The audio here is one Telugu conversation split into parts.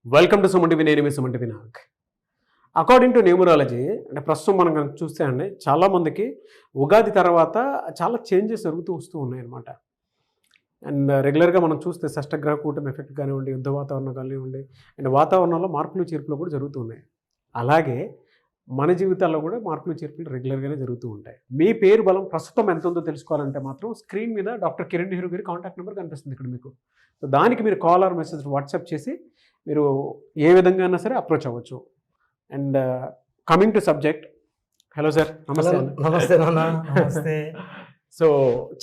Welcome to Suman TV. నేను మీ Suman TV Nag. According to numerology అంటే ప్రస్తుతం మనం కనుక చూస్తే అండి చాలామందికి ఉగాది తర్వాత చాలా చేంజెస్ జరుగుతూ వస్తూ ఉన్నాయన్నమాట. అండ్ రెగ్యులర్గా మనం చూస్తే షష్టగ్రహ కూటమి ఎఫెక్ట్ కానివ్వండి, యుద్ధ వాతావరణం కానివ్వండి, అండ్ వాతావరణంలో మార్పులు చేర్పులు కూడా జరుగుతూ ఉన్నాయి. అలాగే మన జీవితాల్లో కూడా మార్పులు చేర్పులు రెగ్యులర్గానే జరుగుతూ ఉంటాయి. మీ పేరు బలం ప్రస్తుతం ఎంత ఉందో తెలుసుకోవాలంటే మాత్రం స్క్రీన్ మీద డాక్టర్ కిరణ్ నెహ్రూ గారి కాంటాక్ట్ నెంబర్ కనిపిస్తుంది ఇక్కడ మీకు. సో దానికి మీరు కాల్ ఆర్ మెసేజ్ వాట్సాప్ చేసి మీరు ఏ విధంగా అయినా సరే అప్రోచ్ అవ్వచ్చు. And coming to subject, hello sir, నమస్తే. నమస్తే నాన్న. నమస్తే. సో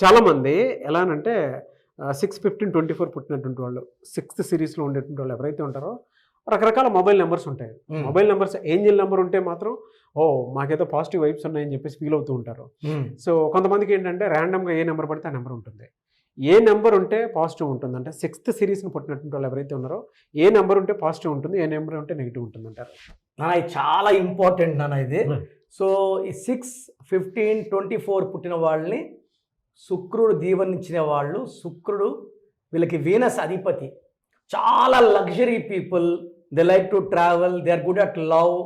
చాలామంది ఎలా అంటే 6/15/24 పుట్టినటువంటి వాళ్ళు, 6th సిరీస్లో ఉండేటువంటి వాళ్ళు ఎవరైతే ఉంటారో రకరకాల మొబైల్ నెంబర్స్ ఉంటాయి. మొబైల్ నెంబర్స్ ఏంజిల్ నెంబర్ ఉంటే మాత్రం మాకేదో పాజిటివ్ వైబ్స్ ఉన్నాయని చెప్పేసి ఫీల్ అవుతూ ఉంటారు. సో కొంతమందికి ఏంటంటే ర్యాండమ్గా ఏ నెంబర్ పడితే ఆ నెంబర్ ఉంటుంది. ఏ నెంబర్ ఉంటే పాజిటివ్ ఉంటుంది అంటే 6th సిరీస్ని పుట్టినటువంటి వాళ్ళు ఎవరైతే ఉన్నారో ఏ నెంబర్ ఉంటే పాజిటివ్ ఉంటుంది, ఏ నెంబర్ ఉంటే నెగిటివ్ ఉంటుంది అంటారు. నాన్న ఇది చాలా ఇంపార్టెంట్ నాన్న ఇది. సో ఈ 6/15/24 పుట్టిన వాళ్ళని శుక్రుడు దీవెనిచ్చిన వాళ్ళు. శుక్రుడు వీళ్ళకి వీనస్ అధిపతి. చాలా luxury people, they like to travel, they are good at love,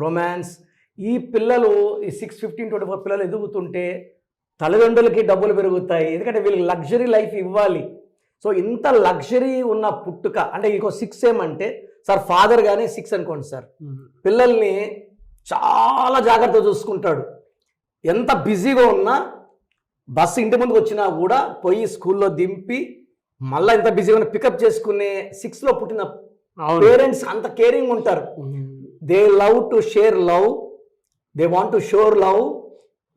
romance. ఈ పిల్లలు ఈ 6/15/24 పిల్లలు ఎదుగుతుంటే తల్లిదండ్రులకి డబ్బులు పెరుగుతాయి, ఎందుకంటే వీళ్ళకి లగ్జరీ లైఫ్ ఇవ్వాలి. సో ఇంత లగ్జరీ ఉన్న పుట్టుక అంటే ఇంకో 6 ఏమంటే సార్ ఫాదర్ కానీ 6 అనుకోండి సార్, పిల్లల్ని చాలా జాగ్రత్తగా చూసుకుంటాడు. ఎంత బిజీగా ఉన్నా బస్సు ఇంటి ముందుకు వచ్చినా కూడా పోయి స్కూల్లో దింపి మళ్ళీ ఎంత బిజీగా ఉన్నా పికప్ చేసుకునే 6లో పుట్టిన పేరెంట్స్ అంత కేరింగ్ ఉంటారు. They love to share love, they want to shower love.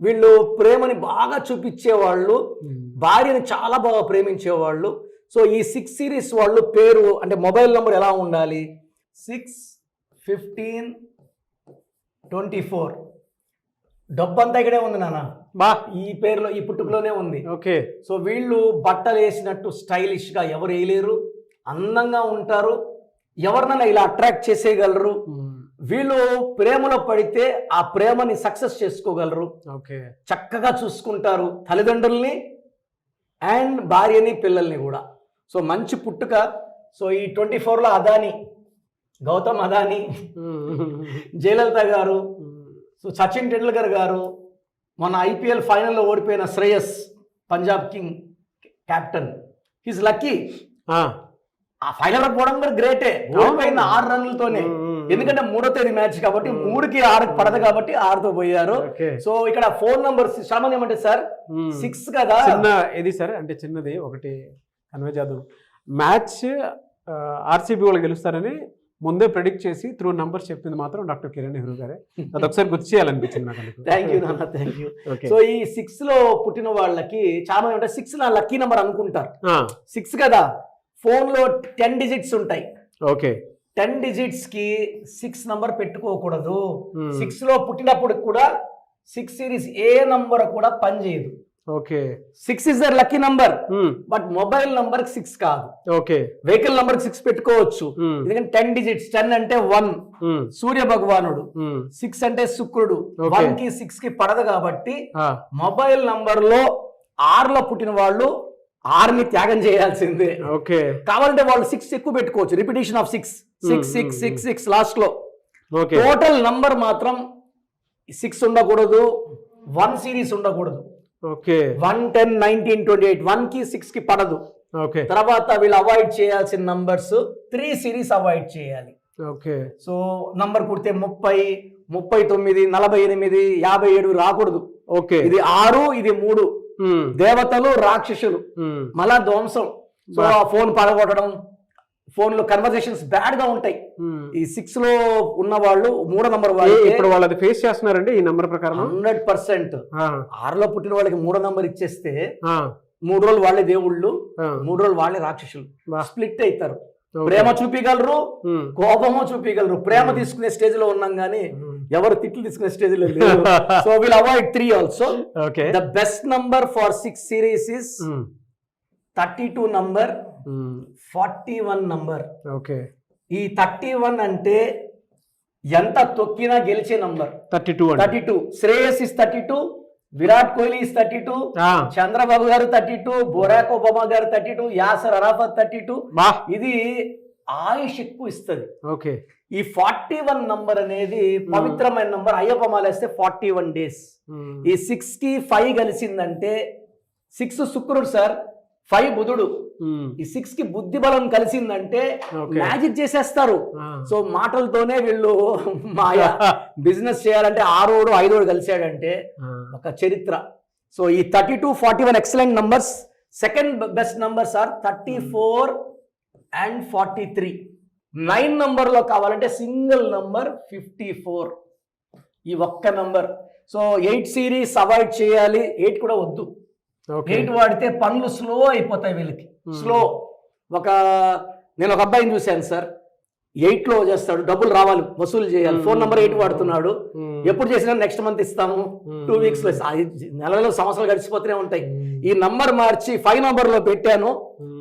వీళ్ళు ప్రేమని బాగా చూపించేవాళ్ళు, భార్యని చాలా బాగా ప్రేమించేవాళ్ళు. సో ఈ 6 సిరీస్ వాళ్ళు పేరు అంటే మొబైల్ నెంబర్ ఎలా ఉండాలి, 6/15/24. డబ్బంతా ఇక్కడే ఉంది నాన్న, ఈ పేరులో ఈ పుట్టుకలోనే ఉంది. ఓకే. సో వీళ్ళు బట్టలు వేసినట్టు స్టైలిష్గా ఎవరు వేయలేరు, అందంగా ఉంటారు, ఎవరినైనా ఇలా అట్రాక్ట్ చేసేయగలరు. వీళ్ళు ప్రేమలో పడితే ఆ ప్రేమని సక్సెస్ చేసుకోగలరు. ఓకే. చక్కగా చూసుకుంటారు తల్లిదండ్రుల్ని అండ్ భార్యని పిల్లల్ని కూడా. సో మంచి పుట్టుక. సో ఈ 24లో అదాని, గౌతమ్ అదాని, జయలలిత గారు, సో సచిన్ టెండూల్కర్ గారు, మన ఐపీఎల్ ఫైనల్లో ఓడిపోయిన Shreyas, Punjab king captain, he's lucky. ఆ ఫైనల్ పోవడం కూడా గ్రేటే, ఓడిపోయిన 6 రన్లతోనే. ఎందుకంటే 3వ తేదీ మ్యాచ్ కాబట్టి 3కి 6 పడదు కాబట్టి 6తో పోయారు. సో ఇక్కడ ఫోన్ నంబర్ సామాన్యం ఏమంటే సార్ 6 కదా, చిన్న ఇది సార్ అంటే చిన్నది ఒకటి కన్వే చేద్దాం. మ్యాచ్ ఆర్సీబీ వాళ్ళు గెలుస్తారని ముందే ప్రెడిక్ట్ చేసి త్రూ నంబర్స్ చెప్పింది మాత్రం డాక్టర్ కిరణ్ నెహ్రూ గారే. అది ఒకసారి గుర్తు చేయాలనిపించింది నాకు. థ్యాంక్ యూ నాన్న, థ్యాంక్ యూ. సో ఈ 6లో పుట్టిన వాళ్ళకి చాలా మంది 6 నా లక్కీ నెంబర్ అనుకుంటారు. 6 కదా, ఫోన్లో 10 డిజిట్స్ ఉంటాయి. ఓకే. 10 డిజిట్స్ కి 6 నంబర్ పెట్టుకోకూడదు. 6లో పుట్టినప్పుడు కూడా 6 సిరీస్ ఏ నంబర్ కూడా పనిచేయదు. Okay. 6 is their lucky number, but mobile number 6 కాదు. ఓకే. వెహికల్ నంబర్ 6 పెట్టుకోవచ్చు, ఎందుకంటే 10 డిజిట్స్. 10 అంటే 1 సూర్య భగవానుడు, 6 అంటే శుక్రుడు, 1 కి 6 కి పడదు కాబట్టి మొబైల్ నంబర్ లో 6లో పుట్టిన వాళ్ళు 6ని త్యాగం చేయాల్సిందే. ఓకే. కావాలంటే వాళ్ళు 6 ఎక్కువ పెట్టుకోవచ్చు, రిపిటేషన్ ఆఫ్ 6 లాస్ట్ లో. టోటల్ నంబర్ మాత్రం 6 ఉండకూడదు, 1 సిరీస్ ఉండకూడదు. ఓకే. 1, 10, 19, 28 1 కి 6 కి పడదు. ఓకే. తర్వాత వీళ్ళు అవాయిడ్ చేయాల్సిన నంబర్స్ 3 సిరీస్ అవాయిడ్ చేయాలి. ఓకే. సో నంబర్ కుడితే 30, 39, 48, 57 రాకూడదు. ఓకే. ఇది 6, ఇది 3. దేవతలు, రాక్షసులు, మళ్ళా ధ్వంసం. సో ఆ ఫోన్ పడగొట్టడం, ఫోన్ లో కన్వర్సేషన్స్ బ్యాడ్ గా ఉంటాయి. ఈ 6లో ఉన్న వాళ్ళు 3వ నంబర్ వాళ్ళు ఇప్పుడు వాళ్ళు అది ఫేస్ చేస్తున్నారండి ఈ నంబర్ ప్రకారం 100%. 6లో పుట్టిన వాళ్ళకి 3వ నంబర్ ఇచ్చేస్తే 3 రోజులు వాళ్ళే దేవుళ్ళు, 3 రోజులు వాళ్ళే రాక్షసులు. స్ప్లిట్ అవుతారు. ప్రేమ చూపించగలరు, కోపము చూపించగలరు. ప్రేమ తీసుకునే స్టేజ్ లో ఉన్నాం కానీ ఎవరు తిట్లు తీసుకునే స్టేజ్ లో లేదు. So will avoid 3 also. The best number for 6 series is 32 number, 41 number. Okay. ఈ 31 అంటే ఎంత తొక్కినా గెలిచే number. 32 Shreyas is 32, Virat Kohli is 32, Chandrababu గారు 32, బొరాక్ ఒబామా గారు 32, యాసర్ అరాఫత్ 32. ఇది ఆయుష్ ఎక్కువ ఇస్తుంది. ఓకే. ఈ 41 నంబర్ అనేది పవిత్రమైన నంబర్. అయ్యప్ప మాలేస్తే 41 డేస్. ఈ 6కి 5 కలిసిందంటే 6 శుక్రుడు సార్, 5 బుధుడు. ఈ 6కి బుద్ధి బలం కలిసిందంటే మ్యాజిక్ చేసేస్తారు. సో మాటలతోనే వీళ్ళు మాయా బిజినెస్ చేయాలంటే 6 5 కలిసాడంటే ఒక చరిత్ర. సో ఈ 32 41 excellent numbers. Second best numbers are 34 and 43. 9 నంబర్లో కావాలంటే సింగిల్ నంబర్ 54, ఈ ఒక్క నంబర్. సో 8 సిరీస్ అవాయిడ్ చేయాలి. 8 కూడా వద్దు. 8 వాడితే పనులు స్లో అయిపోతాయి వీళ్ళకి. స్లో. నేను ఒక అబ్బాయిని చూశాను సార్, 8లో చేస్తాడు, డబ్బులు రావాలి, వసూలు చేయాలి, ఫోన్ నెంబర్ 8 వాడుతున్నాడు. ఎప్పుడు చేసినా నెక్స్ట్ మంత్ ఇస్తాము, 2 వీక్స్ లో, నెలలో సంవత్సరాలు గడిచిపోతూనే ఉంటాయి. ఈ నంబర్ మార్చి 5 నంబర్లో పెట్టాను,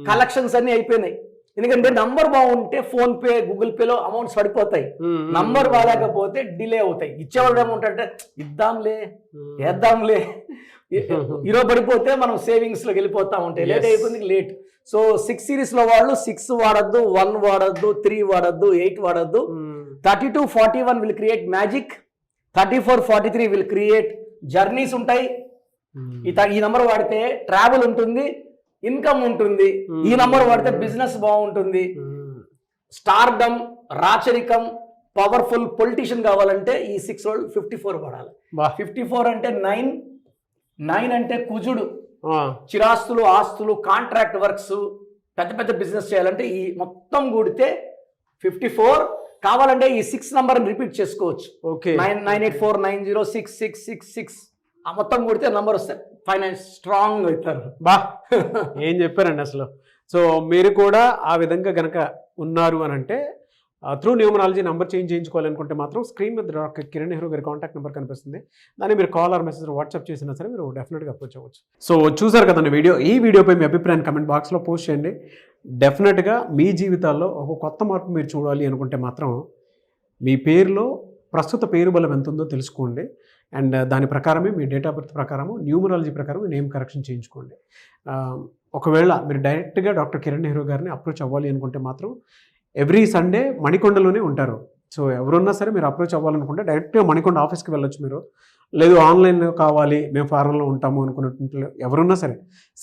కలెక్షన్స్ అన్ని అయిపోయినాయి. ఎందుకంటే నంబర్ బాగుంటే ఫోన్ పే, గూగుల్ పేలో అమౌంట్స్ పడిపోతాయి. నంబర్ బాగాలేకపోతే డిలే అవుతాయి. ఇచ్చేవాడు ఏమంటే ఇద్దాంలే, వేద్దాంలే, ఈరోజు పడిపోతే మనం సేవింగ్స్ లోకి వెళ్ళిపోతా ఉంటాయి. లేట్ అయిపోయింది, లేట్. సో 6 సిరీస్ లో వాళ్ళు 6 వాడద్దు, 1 వాడద్దు, 3 వాడద్దు, 8 వాడద్దు. 32 41 will create magic. 34 43 will create journeys ఉంటాయి. ఈ నంబర్ వాడితే ట్రావెల్ ఉంటుంది, ఇన్కమ్ ఉంటుంది. ఈ నంబర్ వాడితే బిజినెస్ బాగుంటుంది. స్టార్డమ్, రాచరికం, పవర్ఫుల్ పొలిటీషియన్ కావాలంటే ఈ 6 వాళ్ళు 54 వాడాలి. 54 అంటే 9 అంటే కుజుడు. చిరాస్తులు, ఆస్తులు, కాంట్రాక్ట్ వర్క్స్, పెద్ద పెద్ద బిజినెస్ చేయాలంటే ఈ మొత్తం కూడితే 54 కావాలంటే ఈ 6 నంబర్ రిపీట్ చేసుకోవచ్చు. 9849066666 ఆ మొత్తం కూడితే నంబర్ వస్తాయి. ఫైనాన్స్ స్ట్రాంగ్ అవుతారు. ఏం చెప్పారండి అసలు. సో మీరు కూడా ఆ విధంగా గనక ఉన్నారు అని అంటే త్రూ న్యూమరాలజీ నెంబర్ చేంజ్ చేయించుకోవాలనుకుంటే మాత్రం స్క్రీన్ మీద డాక్టర్ కిరణ్ నెహ్రూ గారి కాంటాక్ట్ నెంబర్ కనిపిస్తుంది. దాన్ని మీరు కాల్ ఆర్ మెసేజ్ వాట్సాప్ చేసినా సరే మీరు డెఫినెట్గా అప్రోచ్ అవ్వచ్చు. సో చూసారు కదండి వీడియో. ఈ వీడియోపై మీ అభిప్రాయాన్ని కమెంట్ బాక్స్లో పోస్ట్ చేయండి. డెఫినెట్గా మీ జీవితాల్లో ఒక కొత్త మార్పు మీరు చూడాలి అనుకుంటే మాత్రం మీ పేరులో ప్రస్తుత పేరు బలం ఎంత ఉందో తెలుసుకోండి. అండ్ దాని ప్రకారమే మీ డేట్ ఆఫ్ బర్త్ ప్రకారము, న్యూమరాలజీ ప్రకారం నేమ్ కరెక్షన్ చేయించుకోండి. ఒకవేళ మీరు డైరెక్ట్గా డాక్టర్ కిరణ్ నెహ్రూ గారిని అప్రోచ్ అవ్వాలి అనుకుంటే మాత్రం ఎవ్రీ సండే మణికొండలోనే ఉంటారు. సో ఎవరున్నా సరే మీరు అప్రోచ్ అవ్వాలనుకుంటే డైరెక్ట్గా మణికొండ ఆఫీస్కి వెళ్ళొచ్చు మీరు. లేదు ఆన్లైన్లో కావాలి, మేము ఫారెన్లో ఉంటాము అనుకున్నట్టు ఎవరున్నా సరే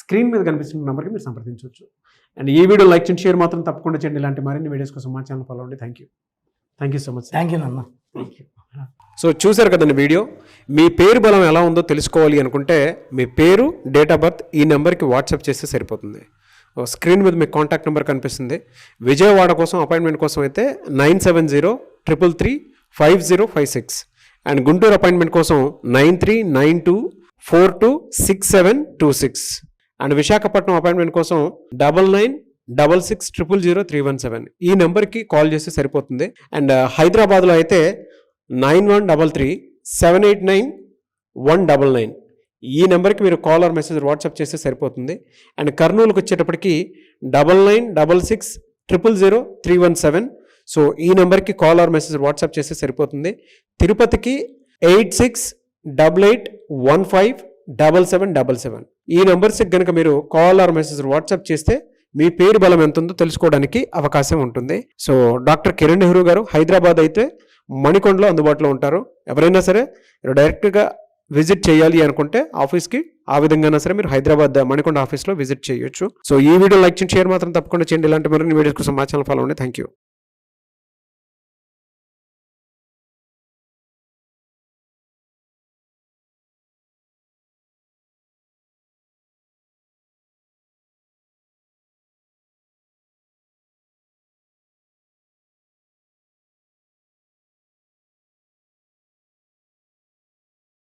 స్క్రీన్ మీద కనిపిస్తున్న నెంబర్కి మీరు సంప్రదించవచ్చు. అండ్ ఈ వీడియో లైక్ చేయండి, షేర్ మాత్రం తప్పకుండా చేయండి. ఇలాంటి మరిన్ని వీడియోస్ కోసం మా ఛానల్ ఫాలో అవ్వండి. Thank you so much. Thank you నాన్న. సో చూసారు కదండి వీడియో. మీ పేరు బలం ఎలా ఉందో తెలుసుకోవాలి అనుకుంటే మీ పేరు, డేట్ ఆఫ్ బర్త్ ఈ నెంబర్కి వాట్సాప్ చేస్తే సరిపోతుంది. స్క్రీన్ మీద మీకు కాంటాక్ట్ నెంబర్ కనిపిస్తుంది. విజయవాడ కోసం అపాయింట్మెంట్ కోసం అయితే 9703335056 అండ్ గుంటూరు అపాయింట్మెంట్ కోసం 9392426726 అండ్ విశాఖపట్నం అపాయింట్మెంట్ కోసం 9966600317 ఈ నెంబర్కి కాల్ చేస్తే సరిపోతుంది. అండ్ హైదరాబాద్లో అయితే 9133789199 ఈ నెంబర్కి మీరు కాల్ ఆర్ మెసేజ్ వాట్సాప్ చేస్తే సరిపోతుంది. అండ్ కర్నూలుకి వచ్చేటప్పటికి 9966000317 సో ఈ నెంబర్కి కాల్ ఆర్ మెసేజ్ వాట్సాప్ చేస్తే సరిపోతుంది. తిరుపతికి 8688157777 ఈ నెంబర్స్కి కనుక మీరు కాల్ ఆర్ మెసేజ్ వాట్సాప్ చేస్తే మీ పేరు బలం ఎంత ఉందో తెలుసుకోవడానికి అవకాశం ఉంటుంది. సో డాక్టర్ కిరణ్ నెహ్రూ గారు హైదరాబాద్ అయితే మణికొండలో అందుబాటులో ఉంటారు. ఎవరైనా సరే మీరు డైరెక్ట్గా విజిట్ చేయాలి అనుకుంటే ఆఫీస్కి ఆ విధంగా సరే మీరు హైదరాబాద్ మణికొండ ఆఫీస్లో విజిట్ చేయొచ్చు. సో ఈ వీడియో లైక్ చేయండి, షేర్ మాత్రం తప్పకుండా చేయండి. ఇలాంటి మరిన్ని వీడియోస్ కోసం మా ఛానల్ ఫాలో అవ్వండి. Thank you.